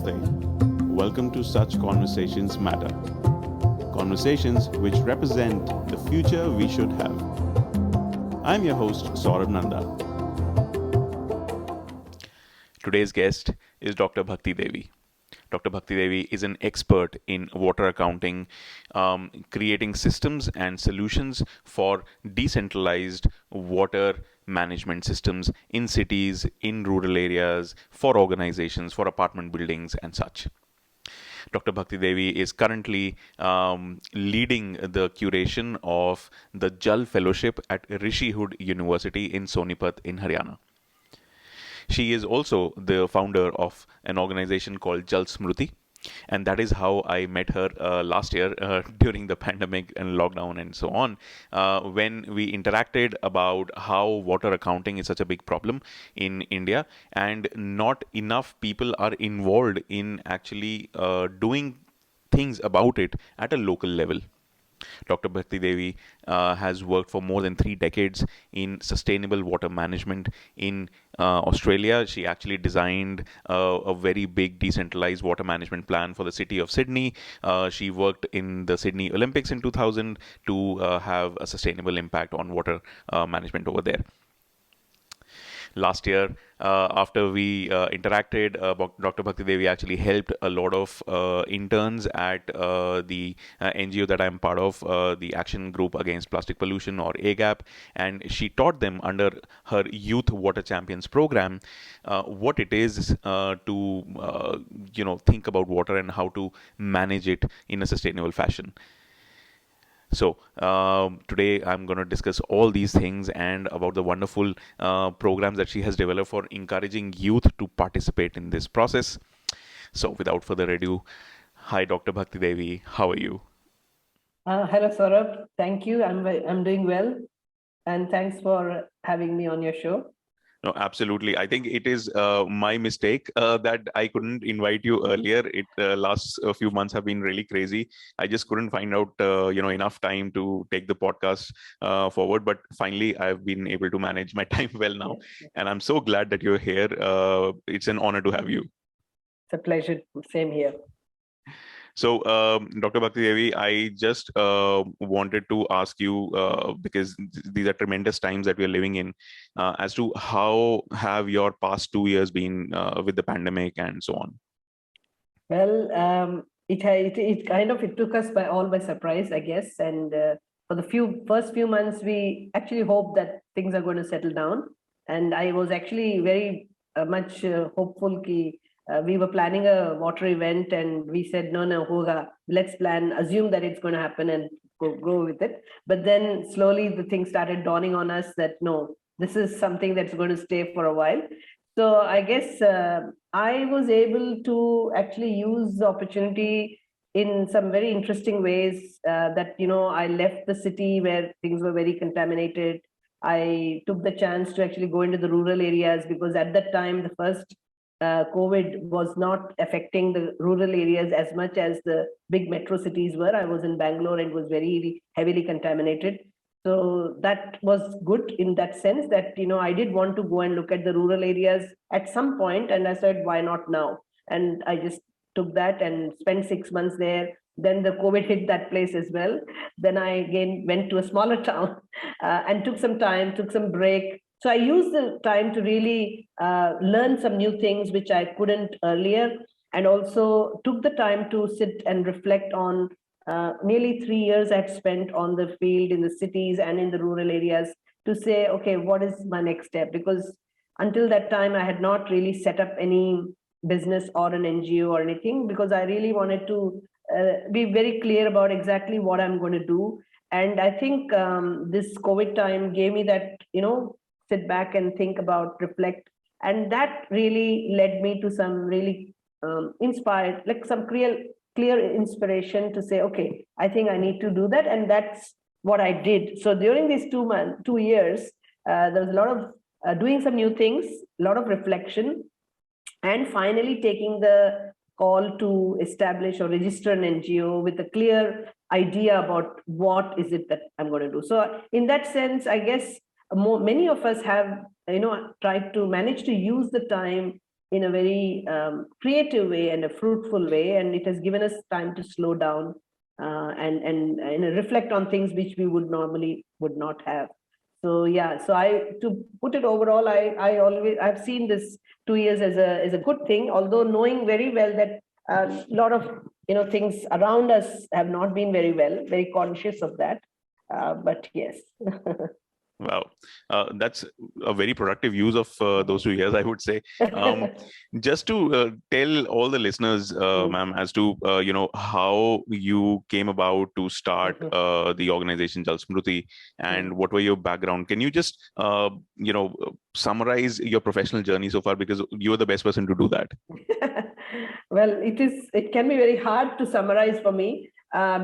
Namaste. Welcome to Such Conversations Matter. Conversations which represent the future we should have. I'm your host, Saurabh Nanda. Today's guest is Dr. Bhakti Devi. Dr. Bhakti Devi is an expert in water accounting, creating systems and solutions for decentralized water management systems in cities, in rural areas, for organizations, for apartment buildings, and such. Dr. Bhakti Devi is currently leading the curation of the Jal Fellowship at Rishihood University in Sonipat in Haryana. She is also the founder of an organization called Smruti, and that is how I met her last year during the pandemic and lockdown and so on, when we interacted about how water accounting is such a big problem in India, and not enough people are involved in actually doing things about it at a local level. Dr. Bhakti Devi has worked for more than 3 decades in sustainable water management in Australia. She actually designed a very big decentralized water management plan for the city of Sydney. She worked in the Sydney Olympics in 2000 to have a sustainable impact on water management over there. Last year, after we interacted, Dr. Bhakti Devi actually helped a lot of interns at the NGO that I'm part of, the Action Group Against Plastic Pollution, or AGAP, and she taught them under her Youth Water Champions program what it is to think about water and how to manage it in a sustainable fashion. So today I'm going to discuss all these things and about the wonderful programs that she has developed for encouraging youth to participate in this process. So without further ado, hi Dr. Bhakti Devi, how are you? Hello Saurabh, thank you. I'm doing well, and thanks for having me on your show. No, absolutely. I think it is my mistake that I couldn't invite you earlier. It last few months have been really crazy. I just couldn't find out enough time to take the podcast forward. But finally, I've been able to manage my time well now, and I'm so glad that you're here. It's an honor to have you. It's a pleasure. Same here. So, Dr. Bhakti Devi, I just wanted to ask you, because these are tremendous times that we are living in, as to how have your past 2 years been with the pandemic and so on? Well, it took us by surprise, I guess. And for the first few months, we actually hoped that things are going to settle down. And I was actually very much hopeful that we were planning a water event, and we said, no, hoga, let's assume that it's going to happen and go with it. But then slowly the things started dawning on us that no, this is something that's going to stay for a while. So I guess I was able to actually use the opportunity in some very interesting ways that, I left the city where things were very contaminated. I took the chance to actually go into the rural areas, because at that time, the first COVID was not affecting the rural areas as much as the big metro cities were. I was in Bangalore and it was very heavily contaminated. So that was good in that sense that, I did want to go and look at the rural areas at some point, and I said, why not now? And I just took that and spent 6 months there. Then the COVID hit that place as well. Then I again went to a smaller town and took some time, took some break. So I used the time to really learn some new things which I couldn't earlier, and also took the time to sit and reflect on nearly 3 years I had spent on the field in the cities and in the rural areas, to say, okay, what is my next step? Because until that time, I had not really set up any business or an NGO or anything, because I really wanted to be very clear about exactly what I'm going to do. And I think this COVID time gave me that, sit back and think about, reflect. And that really led me to some really inspired, like some clear inspiration to say, okay, I think I need to do that. And that's what I did. So during these 2 years, there was a lot of doing some new things, a lot of reflection, and finally taking the call to establish or register an NGO with a clear idea about what is it that I'm going to do. So in that sense, I guess many of us have, tried to manage to use the time in a very creative way and a fruitful way, and it has given us time to slow down and reflect on things which we would not have. So yeah, so to put it overall, I've seen this 2 years as a good thing, although knowing very well that a lot of things around us have not been very well, very conscious of that. But yes. Wow, that's a very productive use of those 2 years, I would say. Just to tell all the listeners, ma'am, as to how you came about to start the organization Jal Smruti, and what were your background. Can you just summarize your professional journey so far, because you're the best person to do that. Well, it can be very hard to summarize for me,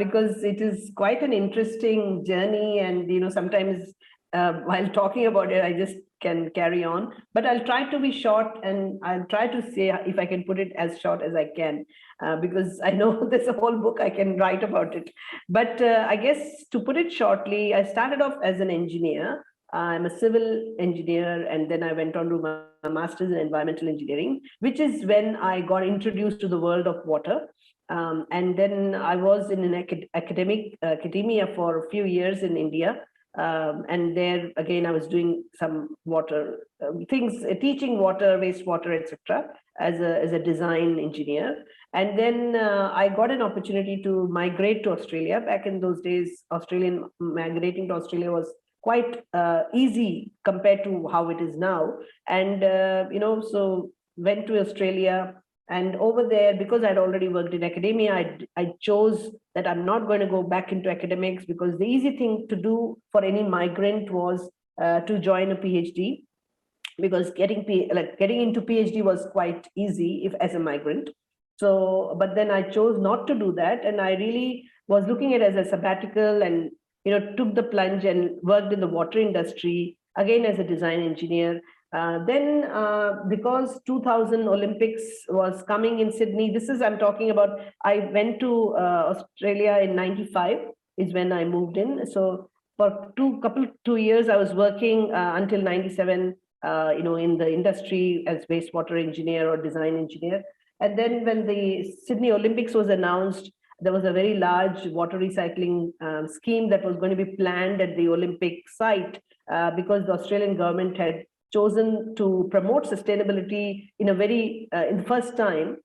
because it is quite an interesting journey, and sometimes while talking about it, I just can carry on, but I'll try to be short, and I'll try to say, if I can put it as short as I can, because I know there's a whole book I can write about it. But I guess to put it shortly, I started off as an engineer. I'm a civil engineer, and then I went on to my master's in environmental engineering, which is when I got introduced to the world of water. And then I was in an academia for a few years in India. And there again, I was doing some water things, teaching water, wastewater, etc., as a design engineer. And then I got an opportunity to migrate to Australia. Back in those days, migrating to Australia was quite easy compared to how it is now. And so went to Australia. And over there, because I'd already worked in academia, I chose that I'm not going to go back into academics, because the easy thing to do for any migrant was to join a PhD, because getting into PhD was quite easy if as a migrant. So, but then I chose not to do that, and I really was looking at it as a sabbatical, and took the plunge and worked in the water industry again as a design engineer. Then because 2000 Olympics was coming in Sydney, I'm talking about, I went to Australia in 95 is when I moved in. So for 2 years, I was working until 97, in the industry as wastewater engineer or design engineer. And then when the Sydney Olympics was announced, there was a very large water recycling scheme that was going to be planned at the Olympic site, because the Australian government had chosen to promote sustainability in the first time,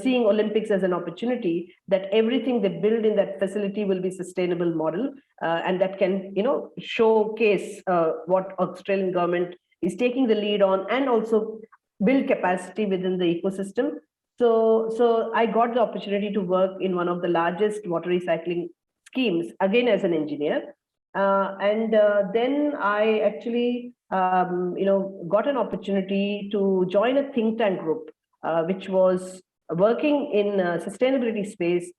seeing Olympics as an opportunity that everything they build in that facility will be sustainable model, and that can, showcase what Australian government is taking the lead on, and also build capacity within the ecosystem. So I got the opportunity to work in one of the largest water recycling schemes, again as an engineer. And then I actually, got an opportunity to join a think tank group, which was working in sustainability space,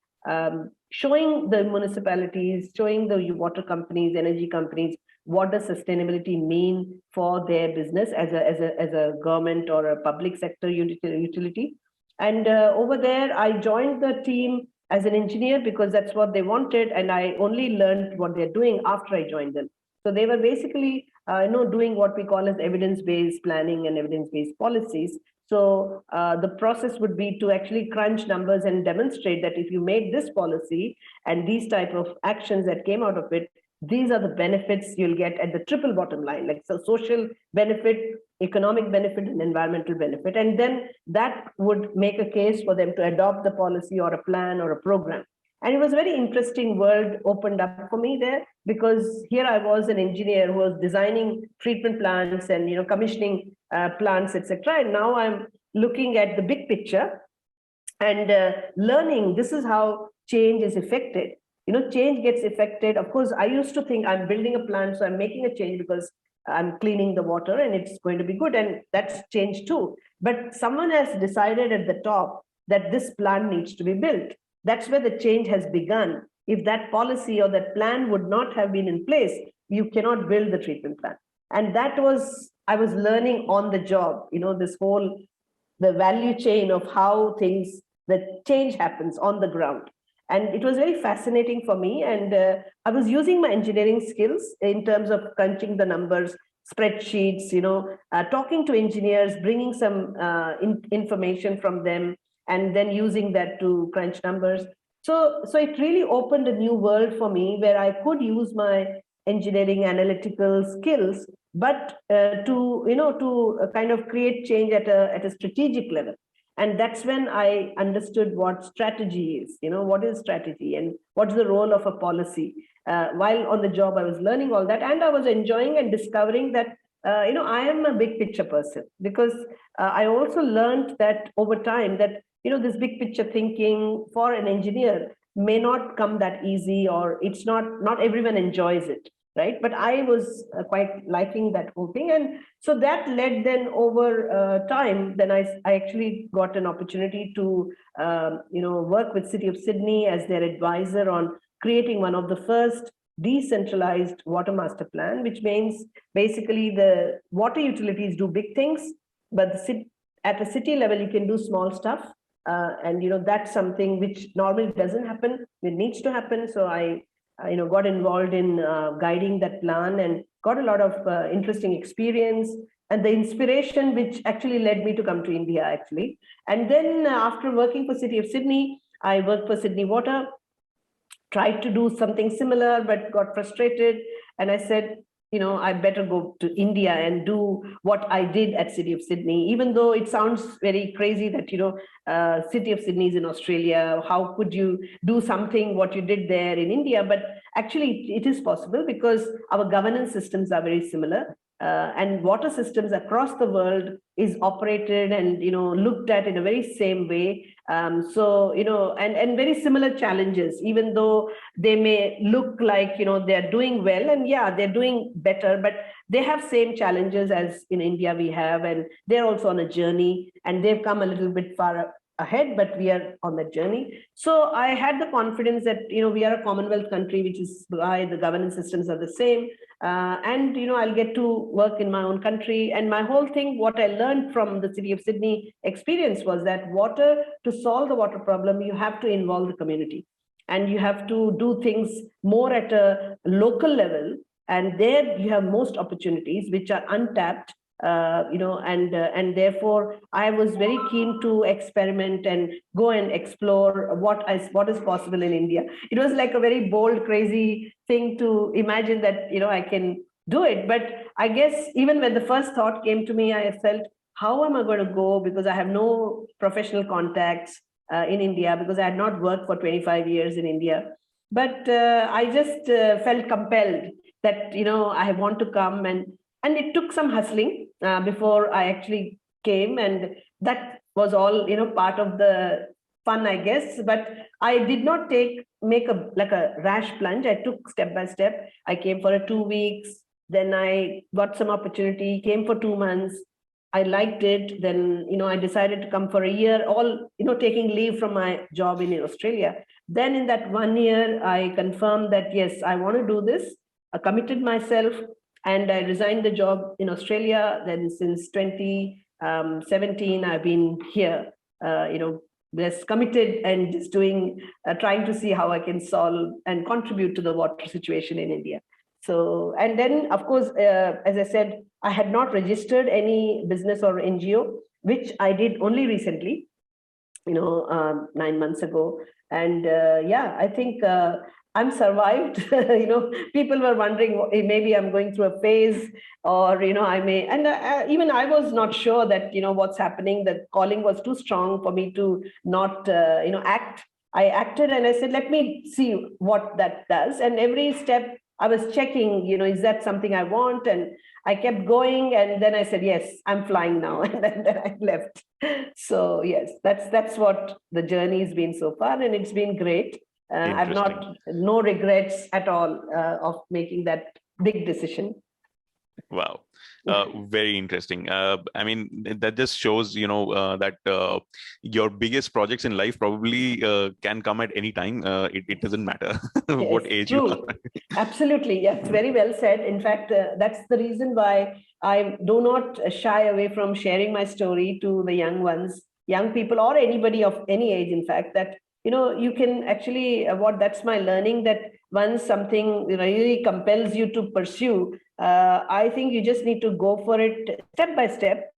showing the municipalities, showing the water companies, energy companies, what does sustainability mean for their business as a government or a public sector utility. And over there, I joined the team as an engineer because that's what they wanted, and I only learned what they're doing after I joined them. So they were basically, doing what we call as evidence-based planning and evidence-based policies. So the process would be to actually crunch numbers and demonstrate that if you made this policy and these type of actions that came out of it, these are the benefits you'll get at the triple bottom line, like so social benefit, economic benefit, and environmental benefit. And then that would make a case for them to adopt the policy or a plan or a program. And it was a very interesting world opened up for me there, because here I was an engineer who was designing treatment plants and commissioning plants, etc. And now I'm looking at the big picture and learning this is how change is effected. Change gets affected. Of course, I used to think I'm building a plant, so I'm making a change because I'm cleaning the water and it's going to be good. And that's change too. But someone has decided at the top that this plant needs to be built. That's where the change has begun. If that policy or that plan would not have been in place, you cannot build the treatment plant. And I was learning on the job, the value chain of how the change happens on the ground. And it was very fascinating for me. And I was using my engineering skills in terms of crunching the numbers, spreadsheets, talking to engineers, bringing some information from them, and then using that to crunch numbers. So it really opened a new world for me where I could use my engineering analytical skills, but to kind of create change at a strategic level. And that's when I understood what strategy is, what is strategy and what's the role of a policy. While on the job, I was learning all that, and I was enjoying and discovering that, I am a big picture person, because I also learned that over time that, this big picture thinking for an engineer may not come that easy, or it's not everyone enjoys it, right? But I was quite liking that whole thing. And so that led then over time, then I actually got an opportunity to, work with City of Sydney as their advisor on creating one of the first decentralized water master plan, which means basically the water utilities do big things, but at a city level, you can do small stuff. And, that's something which normally doesn't happen. It needs to happen. So I got involved in guiding that plan and got a lot of interesting experience and the inspiration which actually led me to come to India, actually. And then after working for City of Sydney, I worked for Sydney Water, tried to do something similar, but got frustrated. And I said, I better go to India and do what I did at City of Sydney, even though it sounds very crazy that, City of Sydney is in Australia. How could you do something what you did there in India? But actually, it is possible because our governance systems are very similar. And water systems across the world is operated and looked at in a very same way. So and very similar challenges, even though they may look like they're doing well, and yeah, they're doing better, but they have same challenges as in India we have, and they're also on a journey, and they've come a little bit far ahead, but we are on that journey. So I had the confidence that we are a Commonwealth country, which is why the governance systems are the same. And I'll get to work in my own country. And my whole thing, what I learned from the City of Sydney experience was that to solve the water problem, you have to involve the community, and you have to do things more at a local level. And there you have most opportunities which are untapped. And therefore I was very keen to experiment and go and explore what is possible in India. It was like a very bold, crazy thing to imagine that I can do it. But I guess even when the first thought came to me, I felt, how am I going to go? Because I have no professional contacts in India, because I had not worked for 25 years in India. But I just felt compelled that I want to come, and it took some hustling before I actually came, and that was all part of the fun, I guess. But I did not make a rash plunge. I took step by step. I came for 2 weeks, then I got some opportunity, came for 2 months. I liked it. Then I decided to come for a year, all taking leave from my job in Australia. Then in that 1 year, I confirmed that yes, I want to do this. I committed myself. And I resigned the job in Australia. Then since 2017, I've been here, just committed and just trying to see how I can solve and contribute to the water situation in India. So, and then of course, as I said, I had not registered any business or NGO, which I did only recently, 9 months ago. And yeah, I think I'm survived. People were wondering, maybe I'm going through a phase, or I may, and even I was not sure that what's happening. The calling was too strong for me to not act. I acted, and I said, let me see what that does. And every step I was checking, is that something I want? And I kept going, and then I said, yes, I'm flying now, and then I left. So yes, that's what the journey has been so far, and it's been great. I've no regrets at all of making that big decision. Wow. Very interesting. I mean, that just shows, that your biggest projects in life probably can come at any time. It doesn't matter what age you are. Absolutely. Yes, very well said. In fact, that's the reason why I do not shy away from sharing my story to the young ones, young people, or anybody of any age, in fact, that you can actually, that's my learning, that once something really compels you to pursue, I think you just need to go for it step by step.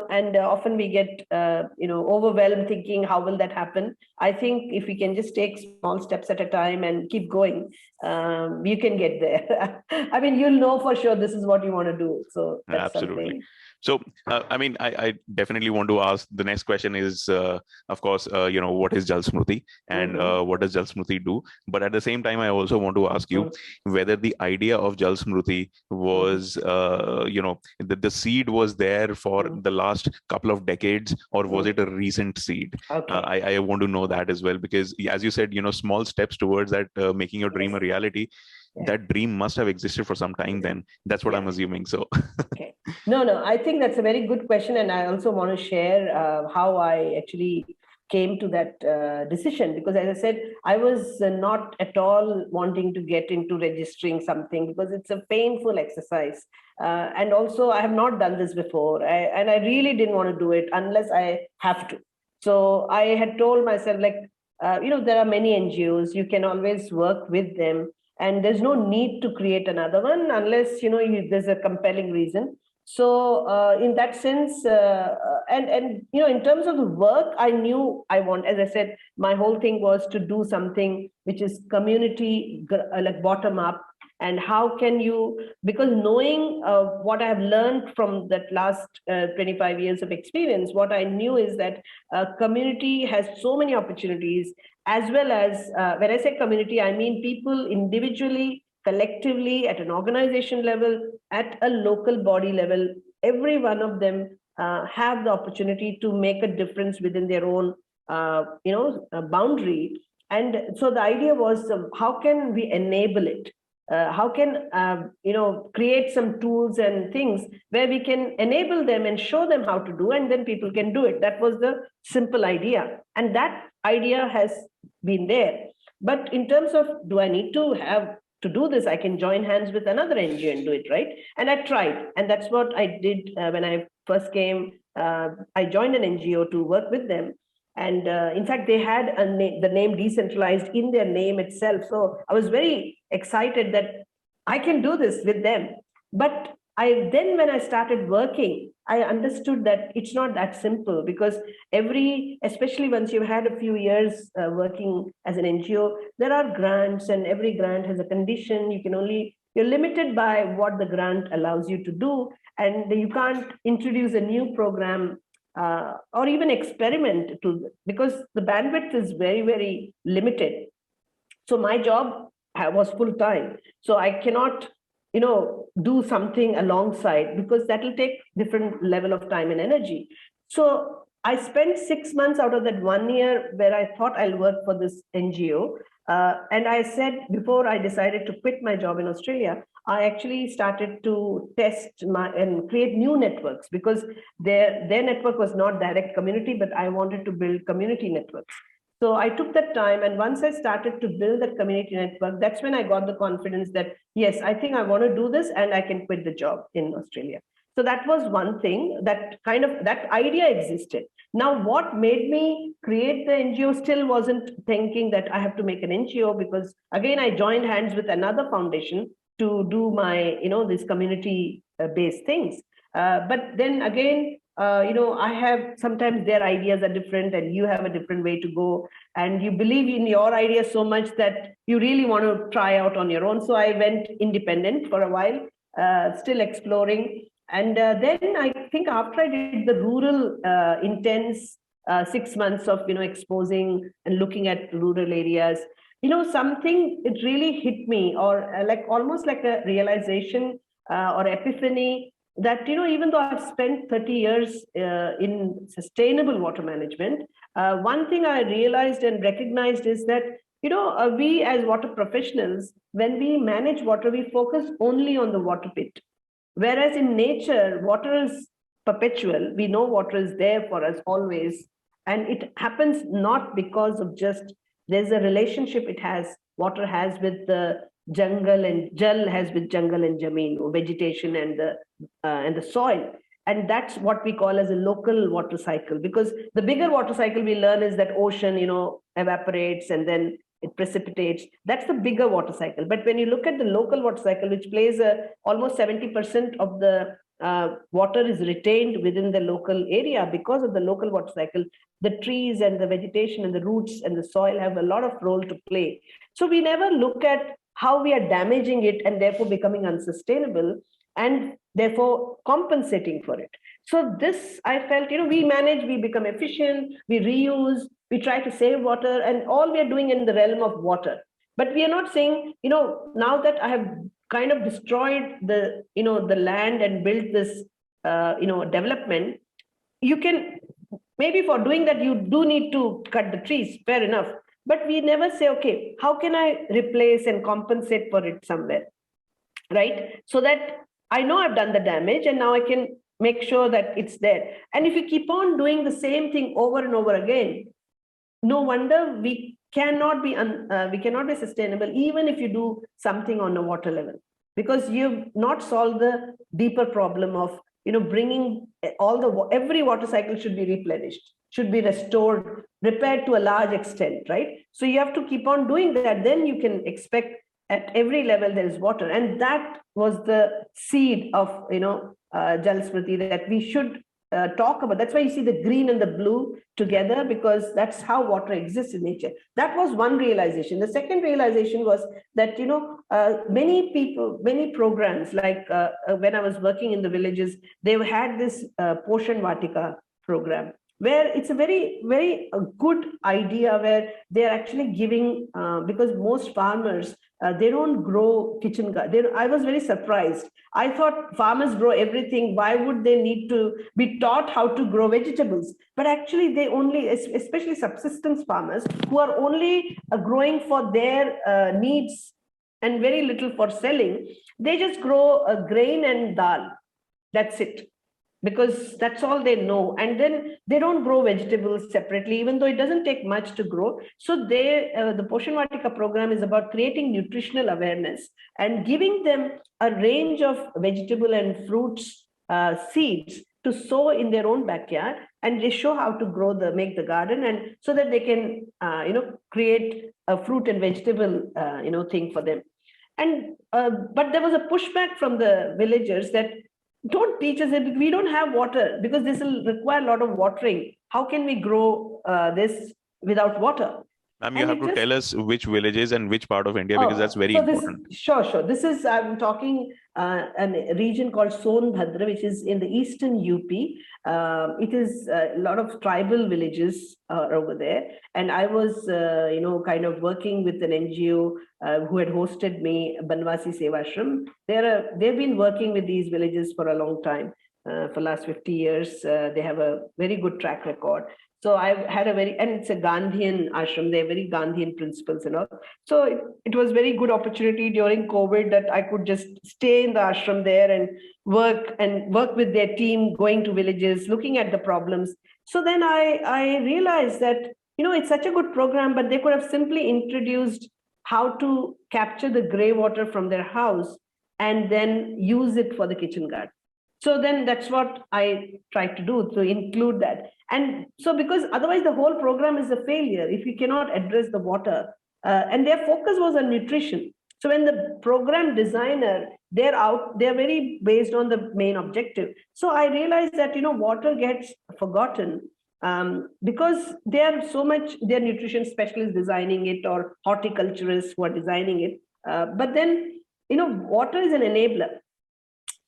And often we get, overwhelmed thinking, how will that happen? I think if we can just take small steps at a time and keep going, you can get there. I mean, you'll know for sure this is what you want to do. So that's Absolutely. something. So, I mean, I definitely want to ask, the next question is, of course, what is Jal Smruti, and what does Jal Smruti do? But at the same time, I also want to ask you whether the idea of Jal Smruti was, the seed was there for the last couple of decades, or was it a recent seed? Okay. I want to know that as well, because as you said, small steps towards that, making your dream a reality. That dream must have existed for some time then. That's what I'm assuming. So okay. No, I think that's a very good question. And I also want to share how I actually came to that decision, because as I said, I was not at all wanting to get into registering something, because it's a painful exercise. And also I have not done this before, and I really didn't want to do it unless I have to. So I had told myself, like, there are many NGOs, you can always work with them, and there's no need to create another one unless there's a compelling reason. So in that sense, and in terms of the work, I knew I want, as I said, my whole thing was to do something which is community, like bottom up. And how can you, because knowing what I have learned from that last 25 years of experience, what I knew is that community has so many opportunities, as well as, when I say community, I mean people individually, collectively, at an organization level, at a local body level. Every one of them have the opportunity to make a difference within their own, boundary. And so the idea was, how can we enable it? How can create some tools and things where we can enable them and show them how to do, and then people can do it. That was the simple idea, and that idea has been there. But in terms of, do I need to have to do this? I can join hands with another NGO and do it, right? And I tried, and that's what I did when I first came. I joined an NGO to work with them. And in fact, they had the name decentralized in their name itself. So I was very excited that I can do this with them. But when I started working, I understood that it's not that simple, because especially once you've had a few years working as an NGO, there are grants, and every grant has a condition. You're limited by what the grant allows you to do, and you can't introduce a new program or even experiment because the bandwidth is very, very limited. So my job was full time. So I cannot, do something alongside, because that will take different level of time and energy. So I spent 6 months out of that 1 year where I thought I'll work for this NGO. And I said, before I decided to quit my job in Australia, I actually started to test and create new networks, because their network was not direct community, but I wanted to build community networks. So I took that time, and once I started to build that community network, that's when I got the confidence that, yes, I think I want to do this, and I can quit the job in Australia. So that was one thing, that idea existed. Now, what made me create the NGO still wasn't thinking that I have to make an NGO, because again, I joined hands with another foundation to do my, these community-based things. But then again, I have, sometimes their ideas are different, and you have a different way to go, and you believe in your idea so much that you really want to try out on your own. So I went independent for a while, still exploring. And then I think after I did the rural intense 6 months of, exposing and looking at rural areas, something, it really hit me, or almost like a realization or epiphany, that, even though I've spent 30 years in sustainable water management, one thing I realized and recognized is that, we as water professionals, when we manage water, we focus only on the water pit. Whereas in nature, water is perpetual. We know water is there for us always. And it happens not because of just, there's a relationship water has with the jungle, and Jal has with jungle and Jameen, or vegetation and the soil. And that's what we call as a local water cycle, because the bigger water cycle we learn is that ocean, evaporates and then it precipitates. That's the bigger water cycle. But when you look at the local water cycle, which plays almost 70% of the water is retained within the local area because of the local water cycle, the trees and the vegetation and the roots and the soil have a lot of role to play. So we never look at how we are damaging it and therefore becoming unsustainable and therefore compensating for it. So this, I felt, we manage, we become efficient, we reuse, we try to save water, and all we are doing in the realm of water. But we are not saying, now that I have kind of destroyed the, the land and built this, development, you can, maybe for doing that, you do need to cut the trees, fair enough. But we never say, okay, how can I replace and compensate for it somewhere, right? So that I know I've done the damage and now I can make sure that it's there. And if you keep on doing the same thing over and over again, no wonder we cannot be sustainable, even if you do something on a water level, because you've not solved the deeper problem of bringing every water cycle should be replenished, should be restored, repaired to a large extent, right? So you have to keep on doing that. Then you can expect at every level there is water, and that was the seed of Jal Smruti that we should talk about. That's why you see the green and the blue together, because that's how water exists in nature. That was one realization. The second realization was that many programs, like when I was working in the villages, they had this Poshan Vatika program, where it's a very, very good idea, where they're actually giving, because most farmers, they don't grow kitchen garden. I was very surprised. I thought farmers grow everything. Why would they need to be taught how to grow vegetables? But actually they only, especially subsistence farmers, who are only growing for their needs and very little for selling, they just grow a grain and dal. That's it, because that's all they know. And then they don't grow vegetables separately, even though it doesn't take much to grow. So the Poshan Vatika program is about creating nutritional awareness and giving them a range of vegetable and fruits seeds to sow in their own backyard, and they show how to make the garden, and so that they can create a fruit and vegetable thing for them. And but there was a pushback from the villagers that, don't teach us it, we don't have water, because this will require a lot of watering. How can we grow this without water? Ma'am, you have to tell us which villages and which part of India, because that's very important. Sure. This is, I'm talking a region called Sonbhadra, which is in the eastern UP. It is a lot of tribal villages over there. And I was, kind of working with an NGO who had hosted me, Banwasi Sevashram. They've been working with these villages for a long time. For last 50 years, they have a very good track record. So I've had and it's a Gandhian ashram, they're very Gandhian principles and all. So it was very good opportunity during COVID that I could just stay in the ashram there and work with their team, going to villages, looking at the problems. So then I realized that, it's such a good program, but they could have simply introduced how to capture the gray water from their house and then use it for the kitchen garden. So then that's what I tried to do, to include that. And so, because otherwise the whole program is a failure if you cannot address the water. And their focus was on nutrition. So when the program designer, they're very based on the main objective. So I realized that, water gets forgotten because they're nutrition specialists designing it, or horticulturists who are designing it. But then, water is an enabler.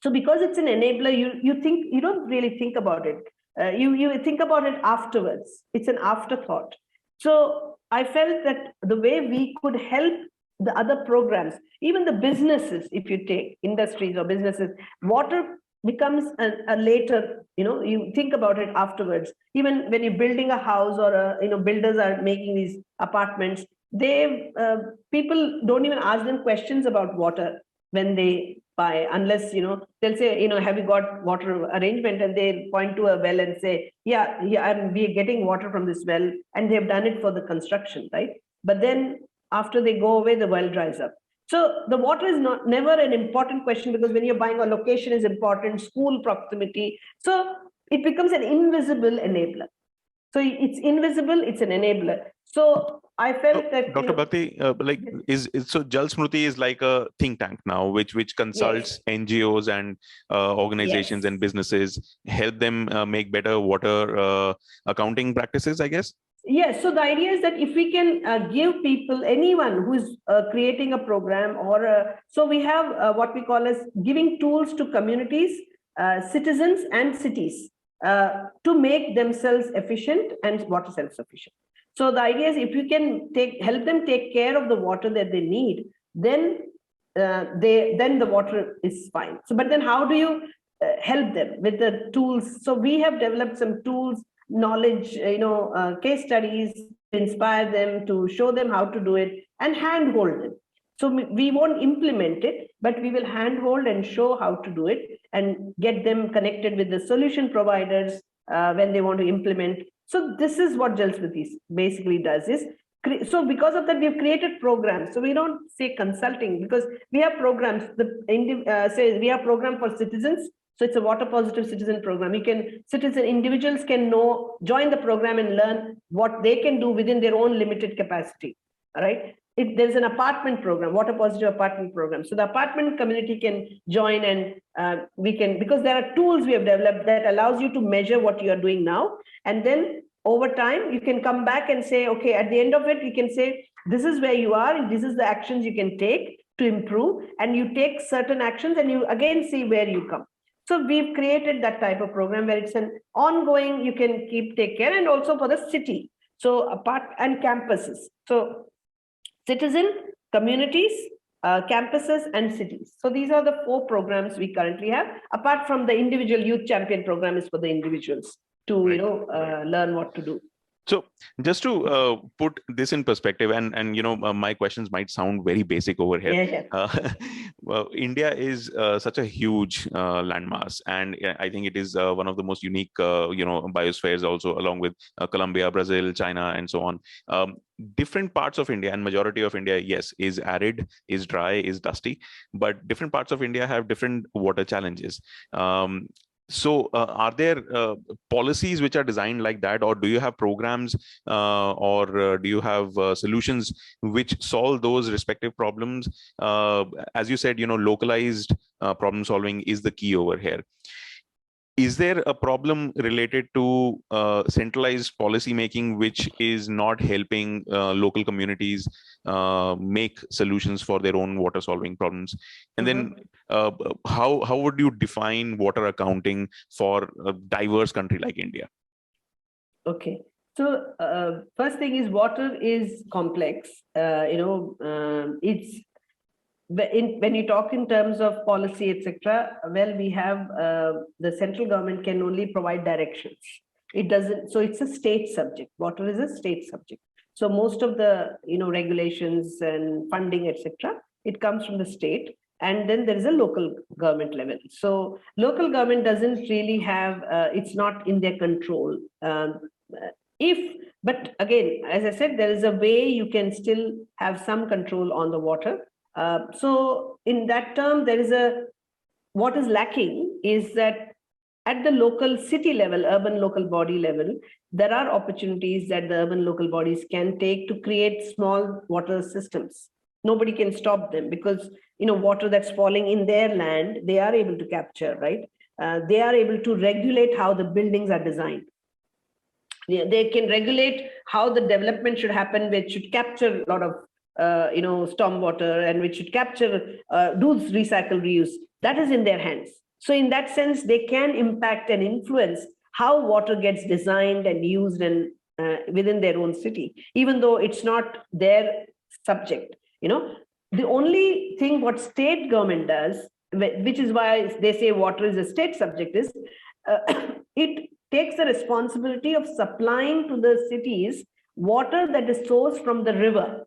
So because it's an enabler, you don't really think about it. You think about it afterwards. It's an afterthought. So I felt that the way we could help the other programs, even the businesses, if you take industries or businesses, water becomes a later, you think about it afterwards. Even when you're building a house, or builders are making these apartments, people don't even ask them questions about water when they buy, unless they'll say, have you got water arrangement, and they point to a well and say, yeah, we're getting water from this well, and they've done it for the construction, right? But then after they go away, the well dries up. So the water is never an important question, because when you're buying, a location is important, school proximity. So it becomes an invisible enabler. So it's invisible, it's an enabler. So I felt that, Dr. Bhakti, so Jal Smruti is like a think tank now, which consults yes, NGOs and organizations yes. and businesses, help them make better water accounting practices, I guess. Yes, so the idea is that if we can give people, anyone who is creating a program so we have what we call as giving tools to communities, citizens and cities to make themselves efficient and water self-sufficient. So the idea is if you can help them take care of the water that they need, then then the water is fine. So, but then how do you help them with the tools? So we have developed some tools, knowledge, case studies, to inspire them, to show them how to do it and handhold them. So we won't implement it, but we will handhold and show how to do it and get them connected with the solution providers when they want to implement. So this is what Jal Smruti basically does is, so because of that, we've created programs. So we don't say consulting because we have programs. Say we have program for citizens. So it's a water positive citizen program. Individuals can join the program and learn what they can do within their own limited capacity. All right. There's an apartment program, water positive apartment program. So the apartment community can join and because there are tools we have developed that allows you to measure what you are doing now. And then over time, you can come back and say, okay, at the end of it, you can say, this is where you are, and this is the actions you can take to improve. And you take certain actions and you again see where you come. So we've created that type of program where it's an ongoing, you can take care, and also for the city. So and campuses. So citizen, communities, campuses and cities. So these are the 4 programs we currently have. Apart from the individual youth champion program is for the individuals to learn what to do. So just to put this in perspective, and my questions might sound very basic over here. Well, India is such a huge landmass, and I think it is one of the most unique, biospheres also, along with Colombia, Brazil, China, and so on. Different parts of India, and majority of India, yes, is arid, is dry, is dusty, but different parts of India have different water challenges. So are there policies which are designed like that, or do you have programs or do you have solutions which solve those respective problems? As you said, localized problem solving is the key over here. Is there a problem related to centralized policy making which is not helping local communities make solutions for their own water solving problems? And then how would you define water accounting for a diverse country like India? Okay. So first thing is, water is complex. It's when you talk in terms of policy, etc. Well, we have the central government can only provide directions. It doesn't. So it's a state subject. Water is a state subject. So most of the regulations and funding, etc. It comes from the state. And then there is a local government level. So local government doesn't really have, it's not in their control. But again, as I said, there is a way you can still have some control on the water. So in that term, what is lacking is that at the local city level, urban local body level, there are opportunities that the urban local bodies can take to create small water systems. Nobody can stop them because, water that's falling in their land, they are able to capture, right? They are able to regulate how the buildings are designed. They can regulate how the development should happen, which should capture a lot of, storm water, and which should capture, do recycle, reuse. That is in their hands. So in that sense, they can impact and influence how water gets designed and used and within their own city, even though it's not their subject. The only thing what state government does, which is why they say water is a state subject, is it takes the responsibility of supplying to the cities water that is sourced from the river.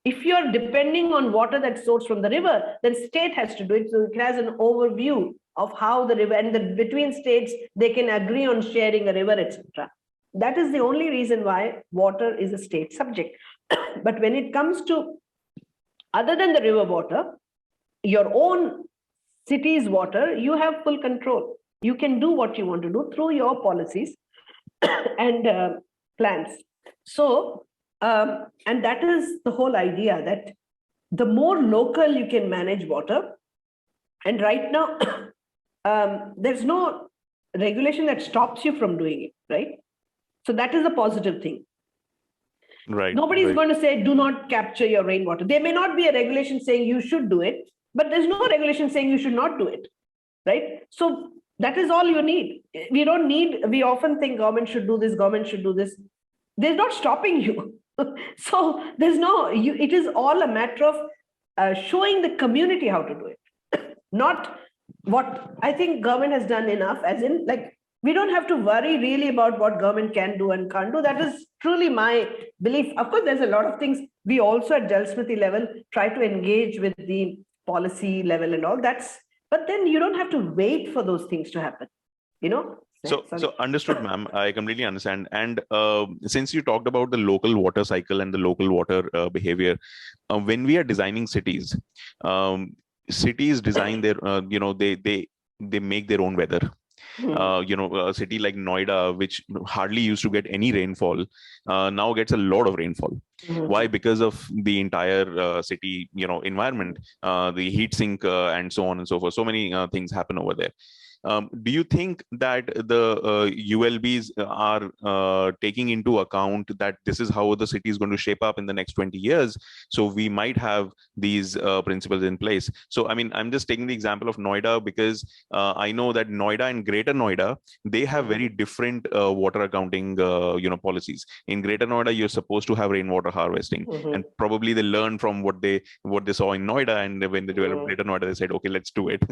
If you're depending on water that's sourced from the river, then state has to do it. So it has an overview of how the river, and between states, they can agree on sharing a river, etc. That is the only reason why water is a state subject. But when it comes to other than the river water, your own city's water, you have full control. You can do what you want to do through your policies. and plants. So, and that is the whole idea, that the more local you can manage water, and right now, there's no regulation that stops you from doing it, right? So that is a positive thing. Right. Nobody's Right. going to say, do not capture your rainwater. There may not be a regulation saying you should do it, but there's no regulation saying you should not do it, right? So that is all you need. We don't need, we often think government should do this, government should do this. They're not stopping you. So there's no, it is all a matter of showing the community how to do it. Not what I think government has done enough, as in, like, we don't have to worry really about what government can do and can't do. That is truly my belief. Of course, there's a lot of things we also at Jal Smruti level try to engage with the policy level and all. But then you don't have to wait for those things to happen, you know? So understood, ma'am. I completely understand. And since you talked about the local water cycle and the local water behavior, when we are designing cities, cities design their, they make their own weather. A city like Noida, which hardly used to get any rainfall, now gets a lot of rainfall. Why? Because of the entire city, environment, the heat sink, and so on and so forth. So many things happen over there. Do you think that the ULBs are taking into account that this is how the city is going to shape up in the next 20 years? So we might have these principles in place. So, I mean, I'm just taking the example of Noida because I know that Noida and Greater Noida, they have very different water accounting, policies. In Greater Noida, you're supposed to have rainwater harvesting, and probably they learned from what they saw in Noida, and when they developed Greater Noida, they said, okay, let's do it.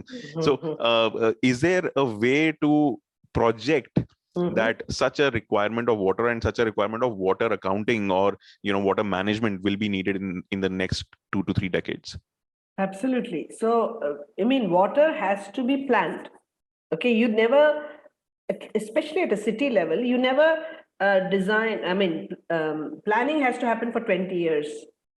So, is there a way to project that such a requirement of water and such a requirement of water accounting or water management will be needed in the next 2 to 3 decades? Absolutely. So I mean, water has to be planned. Okay, you never, especially at a city level, you never design, I mean, planning has to happen for 20 years,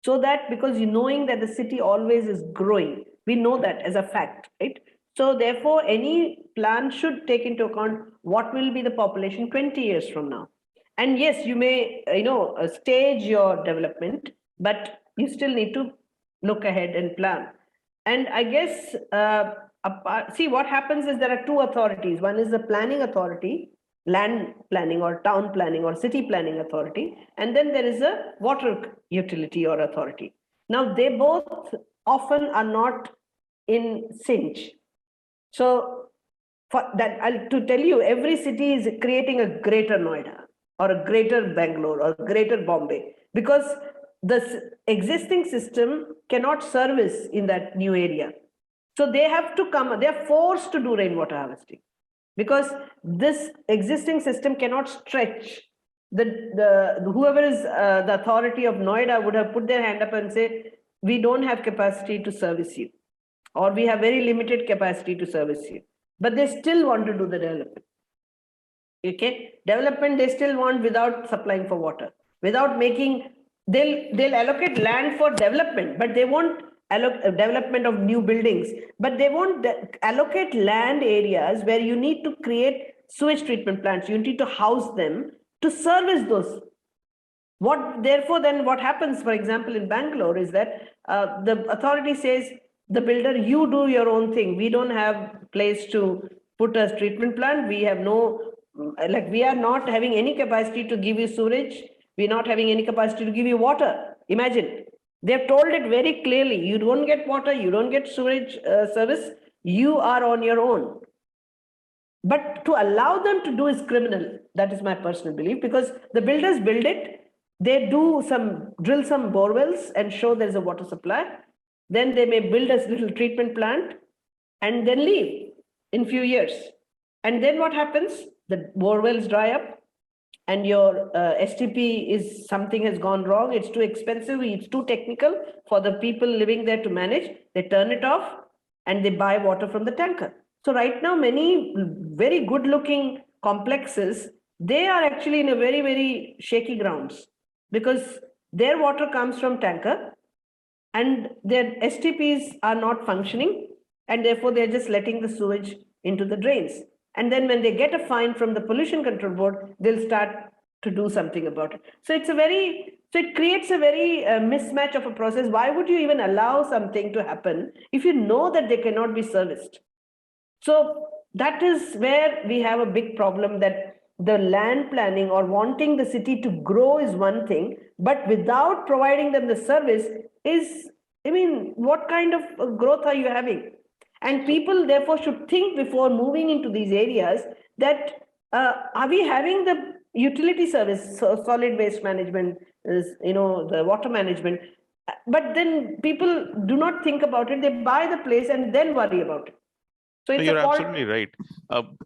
so that, because knowing that the city always is growing, we know that as a fact, right? So therefore, any plan should take into account what will be the population 20 years from now. And yes, you may, stage your development, but you still need to look ahead and plan. And I guess, see, what happens is there are two authorities. One is the planning authority, land planning or town planning or city planning authority, and then there is a water utility or authority. Now, they both often are not in sync. So for that, to tell you, every city is creating a greater Noida or a greater Bangalore or greater Bombay, because the existing system cannot service in that new area. So they have to come, they're forced to do rainwater harvesting, because this existing system cannot stretch. Whoever is the authority of Noida would have put their hand up and say, we don't have capacity to service you, or we have very limited capacity to service you. But they still want to do the development. Okay, development they still want without supplying for water, without making. They'll allocate land for development, but they won't allocate development of new buildings. But they won't allocate land areas where you need to create sewage treatment plants. You need to house them to service those. Therefore, then what happens, for example, in Bangalore is that the authority says, the builder, you do your own thing. We don't have place to put a treatment plant. We have we are not having any capacity to give you sewage. We're not having any capacity to give you water. Imagine, they've told it very clearly. You don't get water, you don't get sewage service. You are on your own. But to allow them to do is criminal. That is my personal belief, because the builders build it. They drill some bore wells and show there's a water supply. Then they may build a little treatment plant and then leave in few years. And then what happens? The bore wells dry up and your STP is, something has gone wrong. It's too expensive. It's too technical for the people living there to manage. They turn it off and they buy water from the tanker. So right now, many very good looking complexes, they are actually in a very, very shaky grounds, because their water comes from tanker and their STPs are not functioning, and therefore they're just letting the sewage into the drains. And then when they get a fine from the Pollution Control Board, they'll start to do something about it. So it creates a very mismatch of a process. Why would you even allow something to happen if you know that they cannot be serviced? So that is where we have a big problem, that the land planning or wanting the city to grow is one thing, but without providing them the service is, I mean, what kind of growth are you having? And people therefore should think before moving into these areas that are we having the utility service, solid waste management, the water management, but then people do not think about it. They buy the place and then worry about it. So No, it's you're a fault. absolutely right.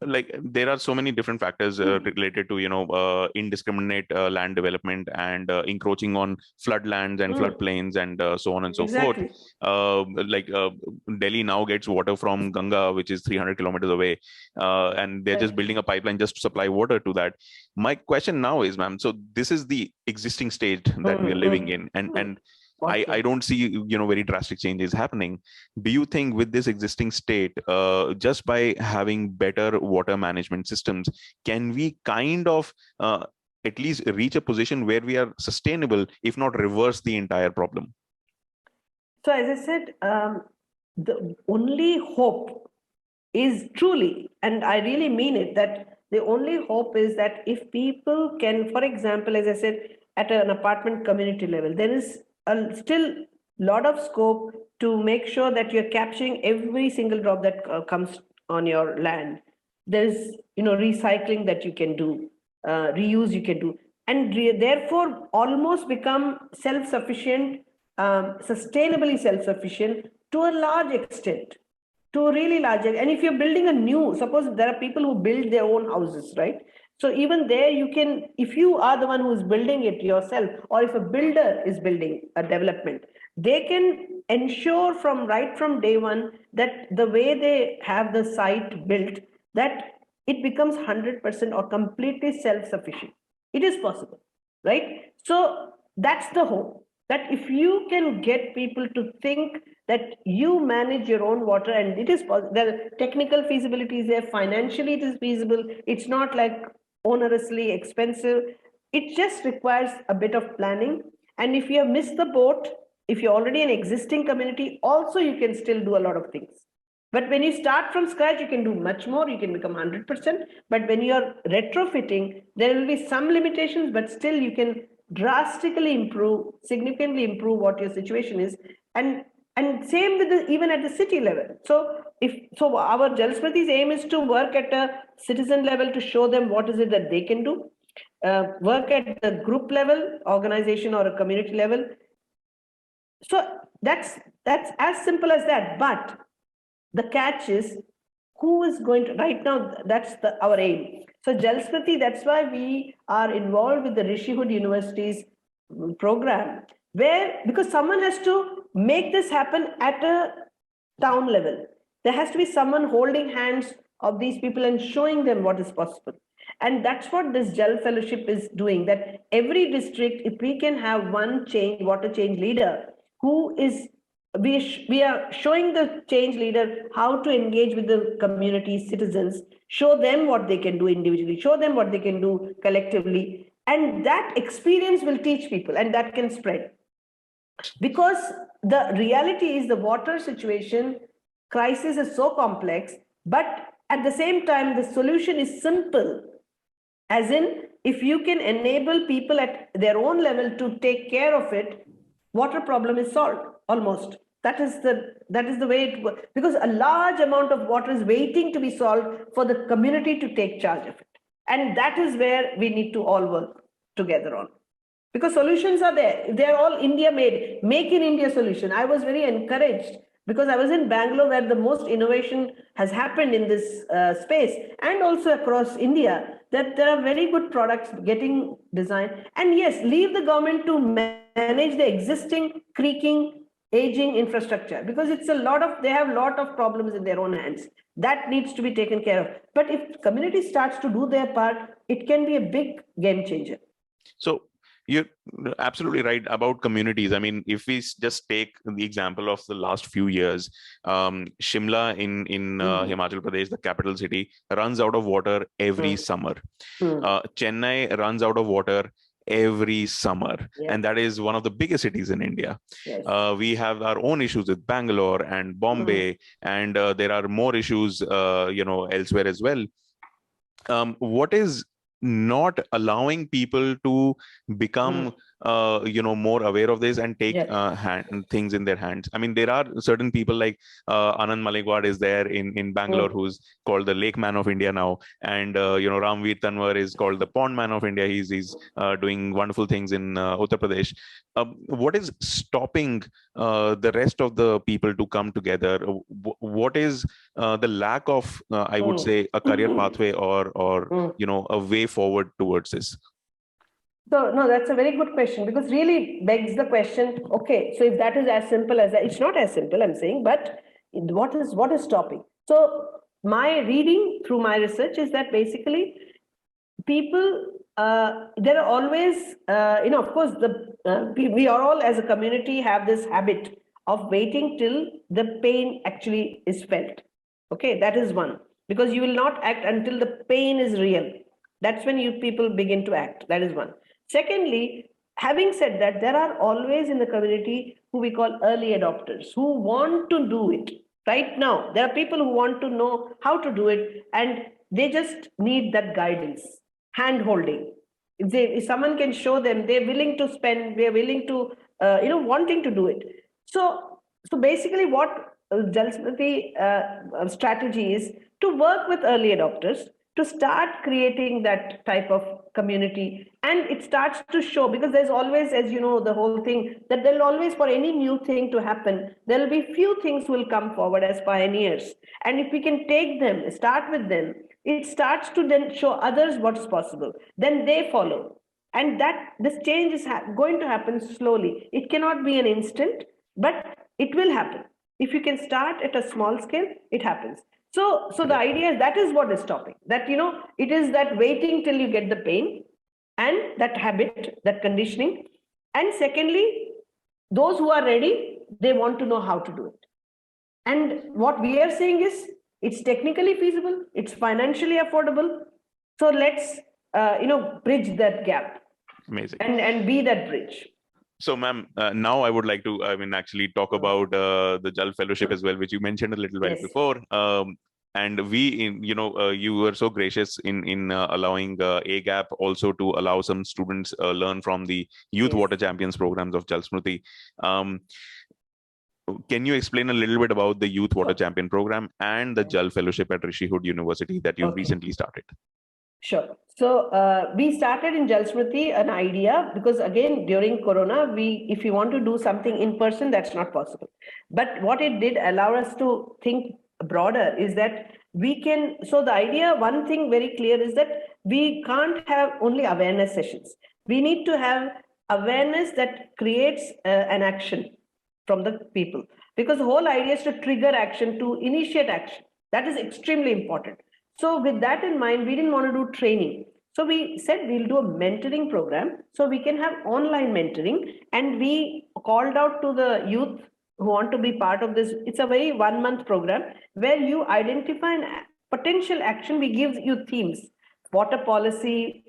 Like there are so many different factors related to indiscriminate land development and encroaching on floodlands and floodplains and so on and so forth. Exactly. Delhi now gets water from Ganga, which is 300 kilometers away, and they're just building a pipeline just to supply water to that. My question now is, ma'am, so this is the existing state that we are living in, and I don't see very drastic changes happening. Do you think with this existing state, just by having better water management systems, can we kind of at least reach a position where we are sustainable, if not reverse the entire problem? So as I said, the only hope is truly, and I really mean it, that the only hope is that if people can, for example, as I said, at an apartment community level, there is still lot of scope to make sure that you're capturing every single drop that comes on your land. There's recycling that you can do, reuse you can do, and therefore almost become self-sufficient, sustainably self-sufficient to a large extent, to a really large. And if you're building a new, suppose there are people who build their own houses, right? So even there you can, if you are the one who's building it yourself, or if a builder is building a development, they can ensure right from day one that the way they have the site built, that it becomes 100% or completely self-sufficient. It is possible, right? So that's the hope, that if you can get people to think that you manage your own water, and it is possible, the technical feasibility is there, financially it is feasible, it's not like onerously expensive, it just requires a bit of planning. And if you have missed the boat, if you're already an existing community, also you can still do a lot of things. But when you start from scratch, you can do much more, you can become 100%. But when you're retrofitting, there will be some limitations, but still you can drastically improve, significantly improve what your situation is. And same with even at the city level. So our Jal Smriti's aim is to work at a citizen level to show them what is it that they can do. Work at the group level, organization or a community level. So that's as simple as that. But the catch is, who is going to, right now, that's our aim. So Jal Smriti, that's why we are involved with the Rishihood University's program, because someone has to make this happen at a town level. There has to be someone holding hands of these people and showing them what is possible. And that's what this Jal Fellowship is doing, that every district, if we can have one water change leader who is, we are showing the change leader how to engage with the community citizens, show them what they can do individually, show them what they can do collectively, and that experience will teach people, and that can spread. Because the reality is the water situation crisis is so complex, but at the same time the solution is simple, as in, if you can enable people at their own level to take care of it, water problem is solved almost. That is the way it works, because a large amount of water is waiting to be solved for the community to take charge of it. And that is where we need to all work together on. Because solutions are there. They're all India made, make in India solution. I was very encouraged because I was in Bangalore, where the most innovation has happened in this space, and also across India, that there are very good products getting designed. And yes, leave the government to manage the existing creaking, aging infrastructure, because they have a lot of problems in their own hands. That needs to be taken care of. But if community starts to do their part, it can be a big game changer. So You're absolutely right about communities. I mean, if we just take the example of the last few years, Shimla in Himachal Pradesh, the capital city, runs out of water every summer. Chennai runs out of water every summer, Yeah. and that is one of the biggest cities in India. Yes. We have our own issues with Bangalore and Bombay, and there are more issues, elsewhere as well. What is not allowing people to become more aware of this and take Yes. things in their hands? I mean, there are certain people like Anand Malikwad is there in Bangalore, who's called the Lake Man of India now, and Ramveer Tanwar is called the Pond Man of India. He's doing wonderful things in Uttar Pradesh. What is stopping the rest of the people to come together? What is the lack of, I would say, a career pathway or a way forward towards this? So, no, that's a very good question, because really begs the question, okay, so if that is as simple as that, it's not as simple, I'm saying, but what is stopping? So my reading through my research is that basically people, there are always, of course, we are all as a community have this habit of waiting till the pain actually is felt. Okay, that is one, because you will not act until the pain is real. That's when you people begin to act. That is one. Secondly, having said that, there are always in the community who we call early adopters who want to do it right now. There are people who want to know how to do it, and they just need that guidance, hand holding. If someone can show them, they're willing to spend, they're willing to, wanting to do it. So basically, what Jal Smruti strategy is to work with early adopters to start creating that type of community, and it starts to show, because there's always, as you know, the whole thing that there'll always, for any new thing to happen, there'll be few things will come forward as pioneers, and if we can take them, start with them, it starts to then show others what's possible, then they follow, and that this change is going to happen slowly. It cannot be an instant, but it will happen. If you can start at a small scale, it happens. So the idea is that is what is stopping. That, it is that waiting till you get the pain, and that habit, that conditioning. And secondly, those who are ready, they want to know how to do it. And what we are saying is, it's technically feasible, it's financially affordable. So let's, bridge that gap. Amazing. And be that bridge. So, ma'am, now I would like to, actually talk about the Jal Fellowship as well, which you mentioned a little while before. And you were so gracious in allowing AGAP also to allow some students learn from the Youth Water Champions programs of Jal Smruti. Can you explain a little bit about the Youth Water Champion program and the Jal Fellowship at Rishihood University that you recently started? Sure. So we started in Jal Smruti an idea, because again, during Corona, if you want to do something in person, that's not possible. But what it did allow us to think broader is that we can, so the idea, one thing very clear is that we can't have only awareness sessions. We need to have awareness that creates an action from the people, because the whole idea is to trigger action, to initiate action. That is extremely important. So with that in mind, we didn't want to do training. So we said we'll do a mentoring program so we can have online mentoring. And we called out to the youth who want to be part of this. It's a very 1-month program where you identify an potential action. We give you themes: water policy,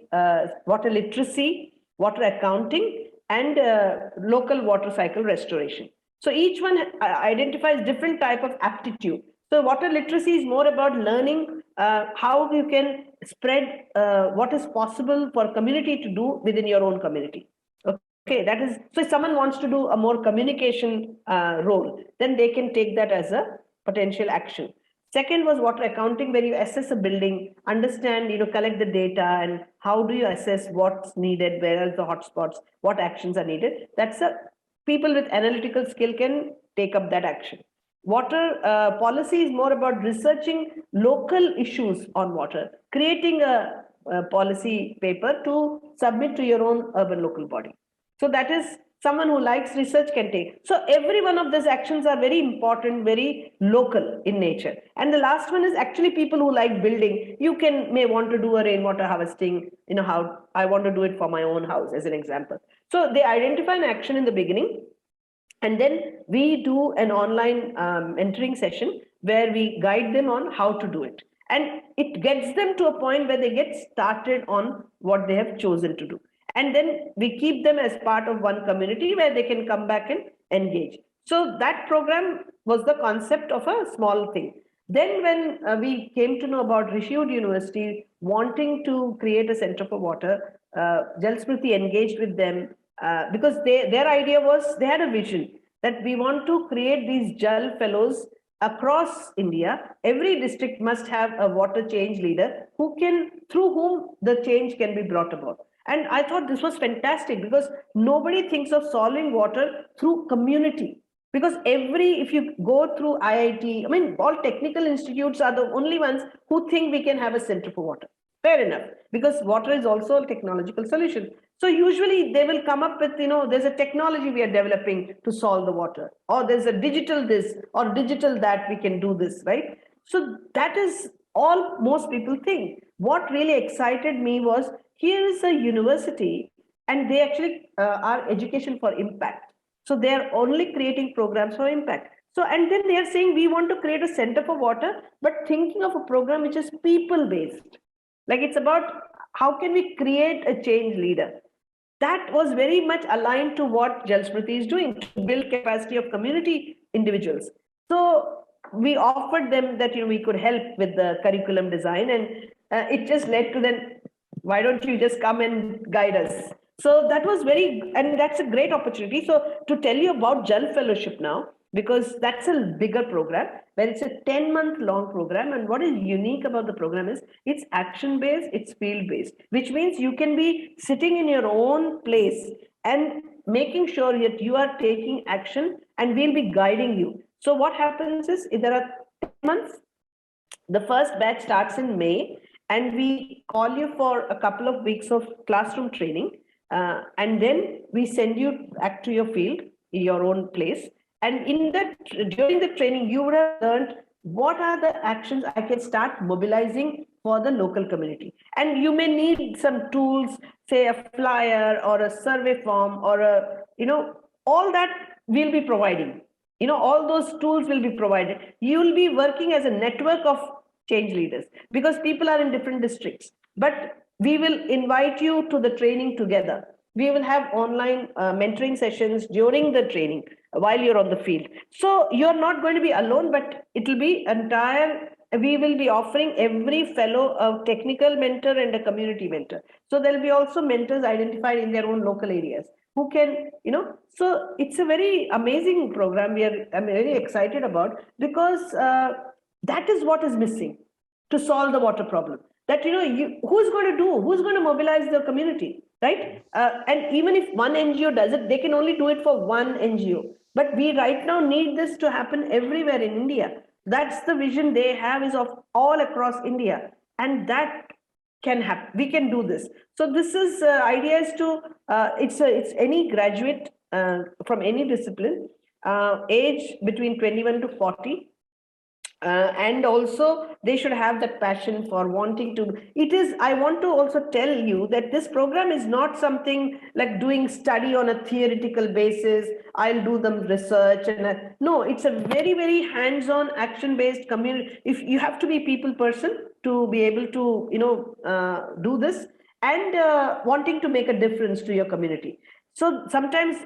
water literacy, water accounting, and local water cycle restoration. So each one identifies different type of aptitude. So water literacy is more about learning how you can spread what is possible for community to do within your own community. Okay, that is, so if someone wants to do a more communication role, then they can take that as a potential action. Second was water accounting, where you assess a building, understand, collect the data, and how do you assess what's needed, where are the hotspots, what actions are needed. That's a people with analytical skill can take up that action. Water policy is more about researching local issues on water, creating a policy paper to submit to your own urban local body. So that is, Someone who likes research can take. So every one of these actions are very important, very local in nature. And the last one is actually people who like building. You may want to do a rainwater harvesting, how I want to do it for my own house as an example. So they identify an action in the beginning, and then we do an online mentoring session where we guide them on how to do it. And it gets them to a point where they get started on what they have chosen to do. And then we keep them as part of one community where they can come back and engage. So that program was the concept of a small thing. Then when we came to know about Rishihood University wanting to create a center for water, Jal Smruti engaged with them because their idea was, they had a vision that we want to create these Jal Fellows across India. Every district must have a water change leader through whom the change can be brought about. And I thought this was fantastic because nobody thinks of solving water through community. Because if you go through IIT, I mean, all technical institutes are the only ones who think we can have a center for water. Fair enough, because water is also a technological solution. So usually they will come up with, there's a technology we are developing to solve the water, or there's a digital this or digital that, we can do this, right? So that is all most people think. What really excited me was, here is a university and they actually are education for impact. So they are only creating programs for impact. So, and then they are saying, we want to create a center for water, but thinking of a program which is people based. Like, it's about how can we create a change leader. That was very much aligned to what Jal Smruti is doing, to build capacity of community individuals. So we offered them that we could help with the curriculum design, and it just led to then, why don't you just come and guide us? So that was and that's a great opportunity. So to tell you about Jal Fellowship now, because that's a bigger program, where it's a 10-month long program. And what is unique about the program is it's action-based, it's field-based, which means you can be sitting in your own place and making sure that you are taking action, and we'll be guiding you. So what happens is, if there are 10 months, the first batch starts in May, and we call you for a couple of weeks of classroom training. And then we send you back to your field, your own place. And during the training, you would have learned what are the actions I can start mobilizing for the local community. And you may need some tools, say a flyer or a survey form or all that we'll be providing. All those tools will be provided. You will be working as a network of change leaders, because people are in different districts. But we will invite you to the training together. We will have online mentoring sessions during the training while you're on the field. So you're not going to be alone, but it will be we will be offering every fellow a technical mentor and a community mentor. So there'll be also mentors identified in their own local areas who can, so it's a very amazing program I'm very excited about, because that is what is missing to solve the water problem. That, who's going to mobilize the community, right? And even if one NGO does it, they can only do it for one NGO. But we right now need this to happen everywhere in India. That's the vision they have, is of all across India. And that can happen. We can do this. So this is idea is to, it's any graduate from any discipline, age between 21 to 40. And also they should have that passion for wanting to. I want to also tell you that this program is not something like doing study on a theoretical basis. I'll do the research no, it's a very, very hands-on, action-based community. If you have to be people person to be able to, do this, and wanting to make a difference to your community. So sometimes,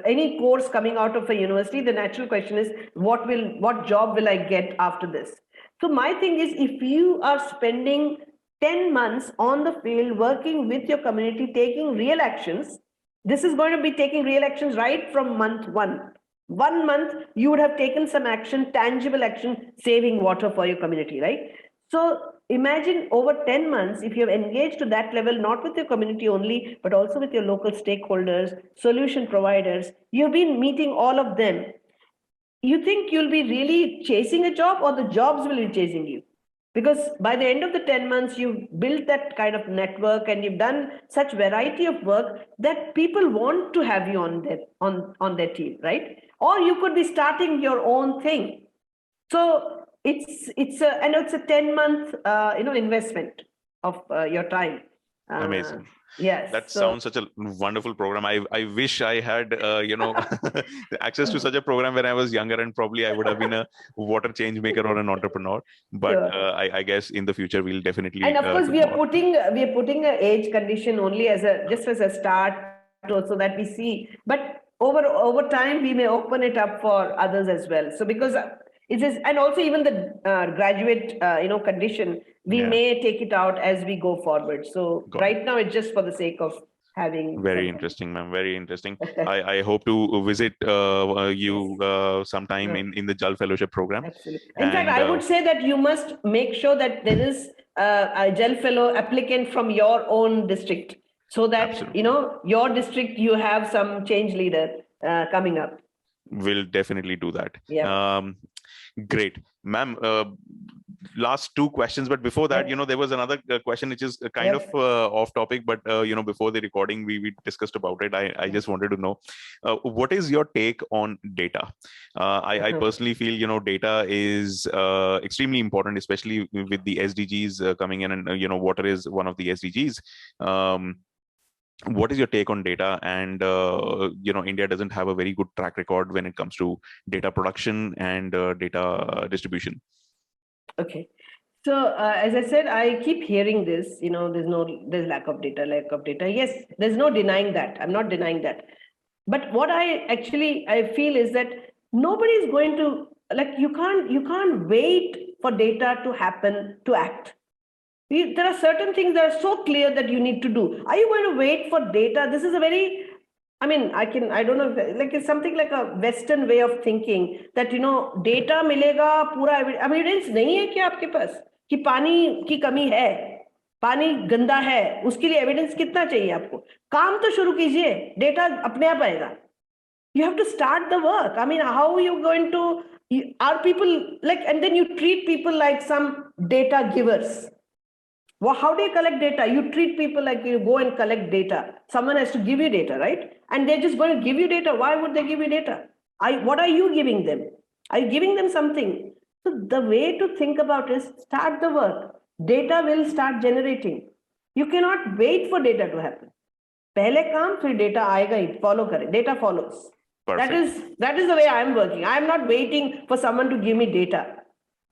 any course coming out of a university, the natural question is, what job will I get after this? So my thing is, if you are spending 10 months on the field, working with your community, taking real actions, this is going to be taking real actions right from month 1. 1 month, you would have taken some action, tangible action, saving water for your community, right? So imagine over 10 months, if you have engaged to that level, not with your community only, but also with your local stakeholders, solution providers, you've been meeting all of them. You think you'll be really chasing a job, or the jobs will be chasing you? Because by the end of the 10 months, you've built that kind of network and you've done such variety of work that people want to have you on their team, right? Or you could be starting your own thing. So it's a 10-month investment of your time. Amazing. Yes. That So sounds such a wonderful program. I wish I had access to such a program when I was younger, and probably I would have been a water change maker or an entrepreneur. But sure. I guess in the future we'll definitely And of course, do we are more. putting an age condition only as a start, so that we see. But over time, we may open it up for others as well. So because it is, and also even the graduate condition, we Yeah, may take it out as we go forward. So got it. right now, it's just for the sake of having Very something. interesting, ma'am. Very interesting. I hope to visit you Yes. sometime Sure. in the Jal Fellowship program. Absolutely. In fact, And I would say that you must make sure that there is a Jal Fellow applicant from your own district, so that absolutely, your district, you have some change leader coming up. we'll definitely do that. Yeah. Great, ma'am. Last two questions, but before that, Yep. there was another question which is kind of Yep. off topic, but before the recording, we discussed about it. I just wanted to know what is your take on data. I personally feel data is extremely important, especially with the SDGs coming in, and water is one of the SDGs. What is your take on data? And India doesn't have a very good track record when it comes to data production and data distribution. Okay. So as I said, I keep hearing this. There's lack of data, lack of data. Yes, there's no denying that. I'm not denying that. But what I feel is that nobody is going to, like, you can't wait for data to happen to act. There are certain things that are so clear that you need to do. Are you going to wait for data? This is a very, I don't know, like it's something like a Western way of thinking that, data मिलेगा पूरा evidence नहीं है क्या आपके पास कि पानी की कमी है, पानी गंदा है, उसके लिए evidence कितना चाहिए आपको? काम तो शुरू कीजिए, data अपने आप आएगा. You have to start the work. How are you going to, are people like, and then you treat people like some data givers. Well, how do you collect data? You treat people like you go and collect data. Someone has to give you data, right? And they're just going to give you data. Why would they give you data? What are you giving them? Are you giving them something? So the way to think about is start the work. Data will start generating. You cannot wait for data to happen. पहले काम फिर data आएगा ही, follow करे. Data follows. Perfect. That is the way I'm working. I'm not waiting for someone to give me data.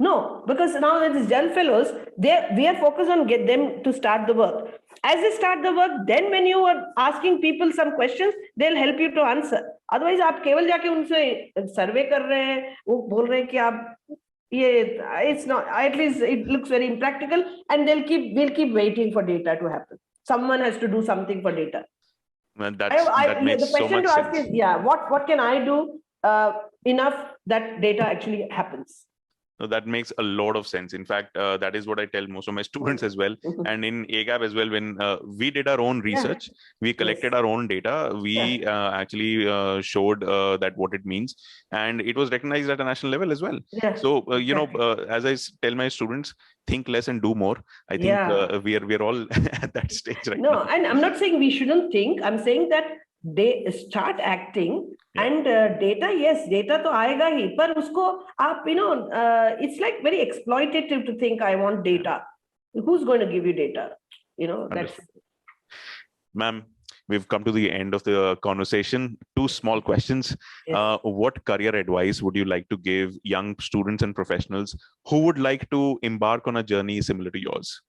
No, because now with these Jal Fellows, we are focused on get them to start the work. As they start the work, then when you are asking people some questions, they'll help you to answer. Otherwise, आप केवल जाके उनसे survey कर रहे हैं, वो बोल रहे हैं कि आप it's not, at least it looks very impractical, and we'll keep waiting for data to happen. Someone has to do something for data. That makes The so question much to ask sense. is, what can I do enough that data actually happens? No, that makes a lot of sense. In fact, that is what I tell most of my students as well. And in AGAP as well, when we did our own research, we collected our own data. We actually showed that what it means, and it was recognized at a national level as well. Yeah, So, exactly. as I tell my students, think less and do more. I think we're all at that stage right No, now. and I'm not saying we shouldn't think. I'm saying that they start acting. Yeah. And data, yes, data तो आएगा ही, पर उसको आप it's like very exploitative to think I want data. Who's going to give you data? That's. Ma'am, we've come to the end of the conversation. Two small questions. Yes. What career advice would you like to give young students and professionals who would like to embark on a journey similar to yours?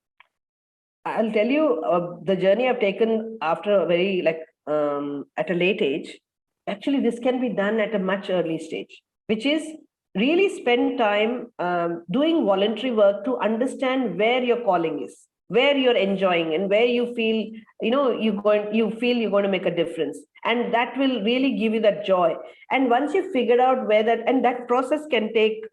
I'll tell you the journey I've taken after a very at a late age. Actually, this can be done at a much early stage, which is really spend time doing voluntary work to understand where your calling is, where you're enjoying, and where you feel you're going to make a difference, and that will really give you that joy. And once you figured out where that process can take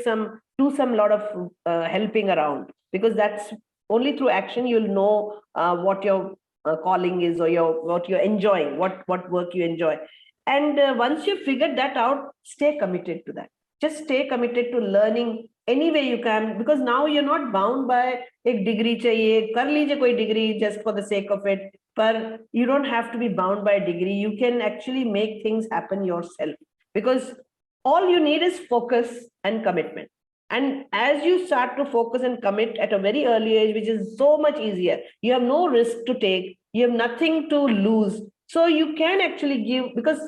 some lot of helping around, because that's only through action you'll know what your calling is, or what you're enjoying, what work you enjoy. And once you've figured that out, stay committed to that. just stay committed to learning any way you can, because now you're not bound by a degree chahiye, kar lijiye koi degree just for the sake of it. But you don't have to be bound by a degree. You can actually make things happen yourself, because all you need is focus and commitment. And as you start to focus and commit at a very early age, which is so much easier, you have no risk to take, you have nothing to lose. So you can actually give, because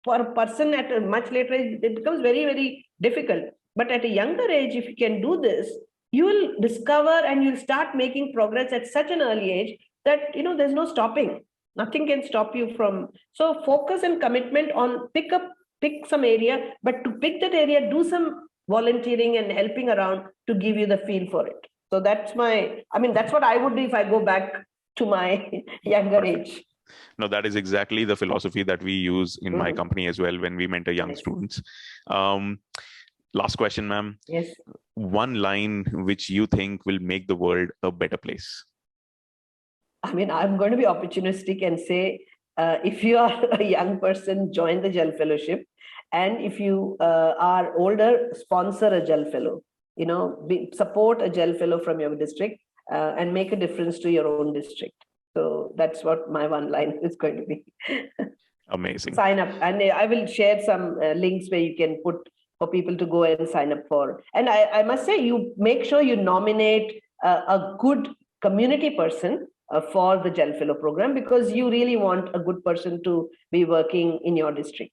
for a person at a much later age, it becomes very, very difficult. But at a younger age, if you can do this, you will discover and you'll start making progress at such an early age that, there's no stopping. Nothing can stop you from. So focus and commitment on pick some area, but to pick that area, do some volunteering and helping around to give you the feel for it. So that's what I would do if I go back to my younger age. No, that is exactly the philosophy that we use in my company as well when we mentor young students. Last question, ma'am. Yes. One line which you think will make the world a better place. I'm going to be opportunistic and say, if you are a young person, join the Jal Fellowship. And if you are older, sponsor a Jal Fellow. Support a Jal Fellow from your district and make a difference to your own district. So that's what my one line is going to be. Amazing. Sign up. And I will share some links where you can put for people to go and sign up for. And I must say, you make sure you nominate a good community person for the Jal Fellow program, because you really want a good person to be working in your district.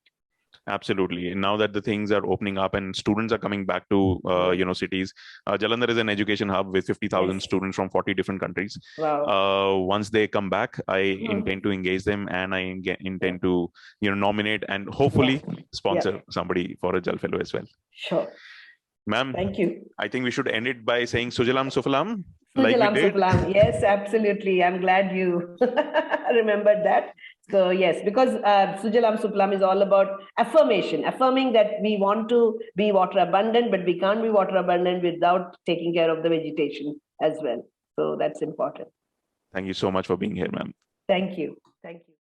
Absolutely. And now that the things are opening up and students are coming back to cities, Jalandhar is an education hub with 50,000 students from 40 different countries. Wow. Once they come back, I intend to engage them, and I intend to nominate and hopefully sponsor somebody for a Jal Fellow as well. Sure. Ma'am, thank you. I think we should end it by saying Sujalam Sufalam. Sujalam Sufalam. Yes, absolutely. I'm glad you remembered that. So yes, because Sujalam Sufalam is all about affirmation, affirming that we want to be water abundant, but we can't be water abundant without taking care of the vegetation as well. So that's important. Thank you so much for being here, ma'am. Thank you. Thank you.